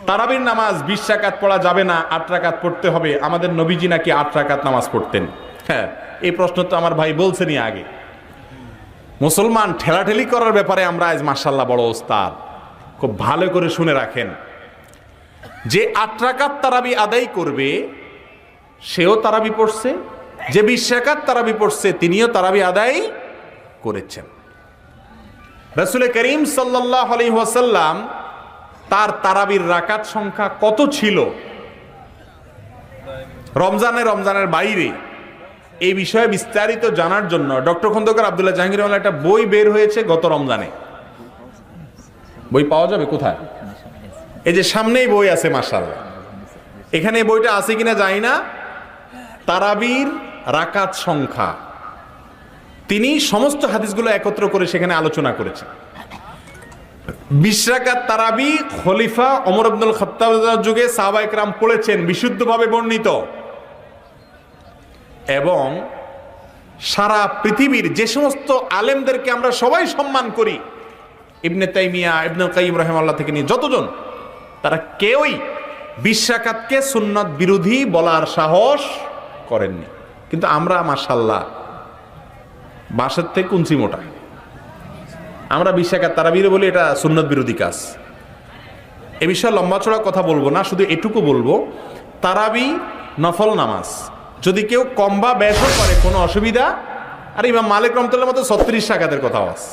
তারাবির নামাজ 20 রাকাত পড়া যাবে না, 8 রাকাত পড়তে হবে। আমাদের নবীজি নাকি 8 রাকাত নামাজ পড়তেন। হ্যাঁ, এই প্রশ্ন তো আমার ভাই বলছেনই আগে। মুসলমান ঠেলাঠেলি করার ব্যাপারে আমরা আজ মাশাআল্লাহ বড় ওস্তাদ। খুব ভালো করে শুনে রাখেন, যে 8 রাকাত তারাবি আদায় করবে সেও তারাবি পড়ছে, যে 20 রাকাত তারাবি পড়ছে তিনিও তারাবি আদায় করেছেন। রাসূল করিম সাল্লাল্লাহু আলাইহি ওয়াসাল্লাম তার তারাবির রাকাত সংখ্যা কত ছিল রমজানের বাইরে, এই বিষয়ে বিস্তারিত জানার জন্য ডক্টর খন্দকার আব্দুল্লাহ জাহাঙ্গীর রহমানের একটা বই বের হয়েছে গত রমজানে। বই পাওয়া যাবে কোথায়? এই যে সামনেই বই আছে মাশাআল্লাহ। এখানে এই বইটা আছে কিনা জানি না। তারাবির রাকাত সংখ্যা তিনি সমস্ত হাদিসগুলো একত্র করে সেখানে আলোচনা করেছেন। 20 রাকাত তারাবি খলিফা ওমর ইবনুল খাত্তাবের যুগে সাহাবায়ে কেরাম পড়েছেন, বিশুদ্ধভাবে বর্ণিত। এবং সারা পৃথিবীর যে সমস্ত আলেমদেরকে আমরা সবাই সম্মান করি, ইবনে তাইমিয়া, ইবনুল কাইয়িম রাহিমাহুল্লাহ থেকে নিয়ে যতজন, তারা কেউই 20 রাকাতকে সুন্নাত বিরোধী বলার সাহস করেননি। কিন্তু আমরা মাশাআল্লাহ বাসের থেকে কুঞ্চি মোটা, আমরা 20 রাকাত তারাবির বলি এটা সুন্নাত বিরোধী কাজ। এ বিষয়ে লম্বা চড়া কথা বলবো না, শুধু এটুকু বলবো, তারাবি নফল নামাজ, যদি কেউ কম বা বেশও করে কোনো অসুবিধা। আর ইমাম মালিক রহমাতুল্লাহ মতো 36 রাকাতের কথাও আছে।